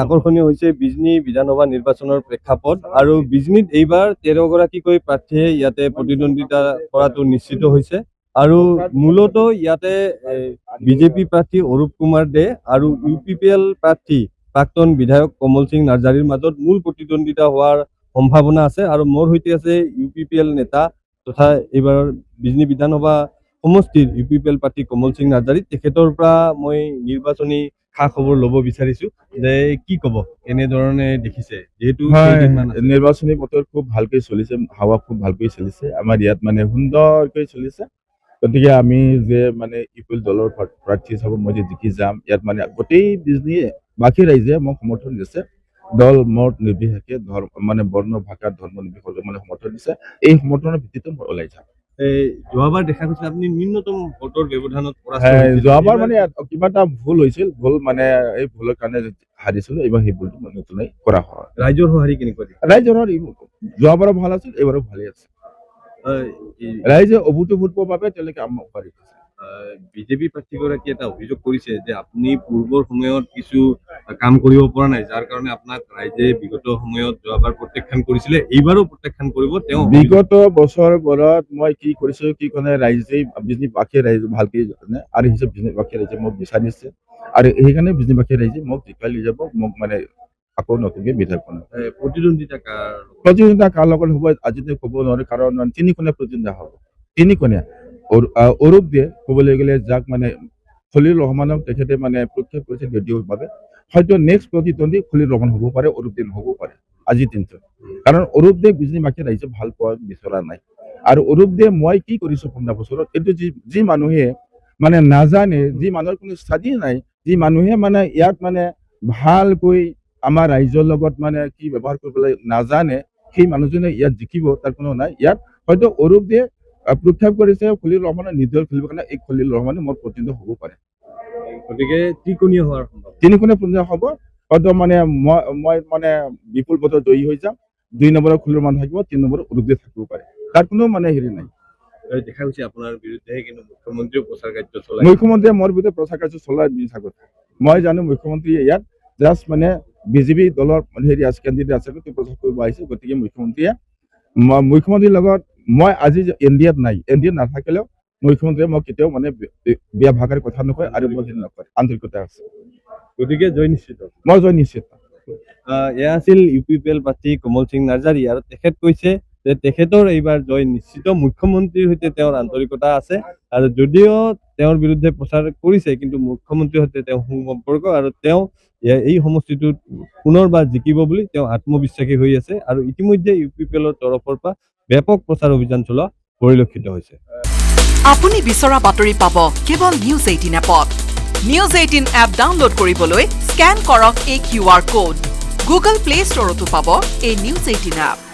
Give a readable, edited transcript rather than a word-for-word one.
আকৰ্ষণীয় হৈছে বিজনী বিধানসভা নিৰ্বাচনৰ প্ৰেক্ষাপট আৰু বিজনীত এইবাৰ 13 গৰাকীকৈ প্ৰাৰ্থীয়ে ইয়াতে প্ৰতিদ্বন্দ্বিতা কৰাটো নিশ্চিত হৈছে আৰু মূলত ইয়াতে বিজেপি প্ৰাৰ্থী অৰূপ কুমাৰ দে আৰু UPPL প্ৰাৰ্থী প্ৰাক্তন বিধায়ক কমল সিং নাৰ্জাৰীৰ মাজত মূল প্ৰতিদ্বন্দ্বিতা হোৱাৰ সম্ভাৱনা আছে আৰু মোৰ সৈতে আছে UPPL নেতা তথা এইবাৰৰ বিজনী বিধানসভা সমষ্টিৰ UPPL প্ৰাৰ্থী কমল সিং নাৰ্জাৰী তেখেতৰ পৰা মই নিৰ্বাচনী খা খবৰ ল'ব বিচাৰিছো যে কি ক'ব এনেধৰণে দেখিছে যেহেতু নিৰ্বাচনী বতৰ খুব ভালকৈ চলিছে হাৱা খুব ভালকৈ চলিছে আমাৰ ইয়াত মানে সুন্দৰকৈ চলিছে গতিকে আমি যে মানে UPPL দলৰ প্ৰাৰ্থী হিচাপে মই যে জিকি যাম ইয়াত মানে গোটেই বিজনী বাকী ৰাইজে মোক সমৰ্থন দিছে দল মত নিৰ্বিশেষে মানে বৰ্ণ ভাষা ধৰ্ম নিৰ্বিশেষে মানে সমৰ্থন দিছে এই সমৰ্থনৰ ভিত্তিতে মই ওলাই যাম যোৱাবাৰ দেখা গৈছে আপুনি ন্যূনতম ভোটৰ ব্যৱধানত যোৱাবাৰ মানে কিবা এটা ভুল হৈছিল ভুল মানে এই ভুলৰ কাৰণে হাৰিছিলো এইবাৰ সেই ভুলটো নতুনকৈ কৰা হয় ৰাইজৰ সঁহাৰি কেনেকুৱা ৰাইজৰ যোৱাবাৰো ভাল আছিল এইবাৰো ভালেই আছে ৰাইজে অভূতপূৰ্বৰ বাবে তেওঁলোকে আমাক সঁহাৰি দিছে বিজেপি প্ৰাৰ্থীগৰাকী এটা অভিযোগ কৰিছে যে আপুনি পূৰ্বৰ সময়ত কিছু কাম কৰিব পৰা নাই যাৰ কাৰণে আপোনাক ৰাইজে বিগত সময়ত যোৱাবাৰ প্ৰত্যাখ্যান কৰিছিলে এইবাৰো প্ৰত্যাখ্যান কৰিব তেওঁ বিগত বছৰবোৰত মই কি কৰিছো কি কাৰণে ৰাইজে বিজনীবাসী ৰাইজে ভালকৈ জানে আৰু হিচাপ বিজনীবাসী ৰাইজে মোক বিচাৰিছে আৰু সেইকাৰণে বিজনীবাসী ৰাইজে মোক জিকাই লৈ যাব মোক মানে আকৌ নতুনকৈ বিধায়ক বনাব প্ৰতিদ্বন্দ্বিতা কাৰ লগত হ'ব আজিতো ক'ব নোৱাৰে কাৰণ তিনিখনীয়া প্ৰতিদ্বন্দ্বিতা হ'ব তিনিখনীয়া অৰূপ দিয়ে ক'বলৈ গ'লে যাক মানে খলিল ৰহমানক তেখেতে মানে প্ৰক্ষেপ কৰিছে যদিওভাৱে হয়তো নেক্সট প্ৰতিদ্বন্দ্বী খলিল ৰহমান হ'ব পাৰে অৰূপ দে নহ'ব পাৰে আজিৰ দিনটোত কাৰণ অৰূপ দে বিজনীবাসী ৰাইজে ভাল পোৱা বিচৰা নাই আৰু অৰূপ দে মই কি কৰিছো 15 বছৰত এইটো যি মানুহে মানে নাজানে যি মানুহৰ কোনো ষ্টাডি নাই যি মানুহে মানে ইয়াত মানে ভালকৈ আমাৰ ৰাইজৰ লগত মানে কি ব্যৱহাৰ কৰিবলৈ নাজানে সেই মানুহজনে ইয়াত জিকিব তাৰ কোনো নাই ইয়াত হয়তো অৰূপ দে প্ৰক্ষেপ কৰিছে খলিল ৰহমানৰ নিৰ্দল খেলিবৰ কাৰণে এই খলিল ৰহমানে মোৰ প্ৰতিদ্বন্দ্বী হ'ব পাৰে গতিকে তিনিকোণীয়া হোৱাৰ তিনিকোণীয়া প্ৰতিদ্বন্দ্বী হ'ব হয়তো মানে মই মানে বিপুল ভোটত জয়ী হৈ যাম 2 নম্বৰৰ খলিল ৰহমান থাকিব 3 নম্বৰৰ অৰূপ দে থাকিব পাৰে তাৰ কোনো মানে হেৰি নাই দেখা গৈছে আপোনাৰ বিৰুদ্ধে কিন্তু মুখ্যমন্ত্ৰীও প্ৰচাৰ কাৰ্য চলাই মুখ্যমন্ত্ৰীয়ে মোৰ বিৰুদ্ধে প্ৰচাৰ কাৰ্য চলাই বিচাৰ মই জানো মুখ্যমন্ত্ৰীয়ে ইয়াত জাষ্ট মানে বিজেপি দলৰ হেৰি আছে কেণ্ডিডেট আছে প্ৰচাৰ কৰিব আহিছে গতিকে মুখ্যমন্ত্ৰীৰ লগত মই আজি এনডিএত নাই এনডিএত নাথাকিলেও মুখ্যমন্ত্ৰীয়ে মোক কেতিয়াও মানে বেয়া ভাষাৰ কথা নকয় আৰু মই হেৰি নকয় আন্তৰিকতা আছে গতিকে জয় নিশ্চিত মই জয় নিশ্চিত এয়া আছিল UPPL প্ৰাৰ্থী কমল সিং নাৰ্জাৰী আৰু তেখেত কৈছে যে তেখেতৰ এইবাৰ জয় নিশ্চিত মুখ্যমন্ত্ৰীৰ সৈতে তেওঁৰ আন্তৰিকতা আছে আৰু যদিও তেওঁৰ বিৰুদ্ধে প্ৰচাৰ কৰিছে কিন্তু মুখ্যমন্ত্ৰীৰ সৈতে তেওঁ সুসম্পৰ্ক আৰু তেওঁ এই সমষ্টিটোত পুনৰবাৰ জিকিব বুলি তেওঁ আত্মবিশ্বাসী হৈ আছে আৰু ইতিমধ্যে UPPLৰ তৰফৰ পৰা ব্যাপক প্ৰচাৰ অভিযান চলোৱা পৰিলক্ষিত হৈছে আপুনি বিচৰা বাতৰি পাব কেৱল নিউজ 18 এপত নিউজ 18 এপ ডাউনলোড কৰিবলৈ স্ক্যান কৰক এই QR কোড গুগল প্লে ষ্টৰতো পাব এই নিউজ 18 এপ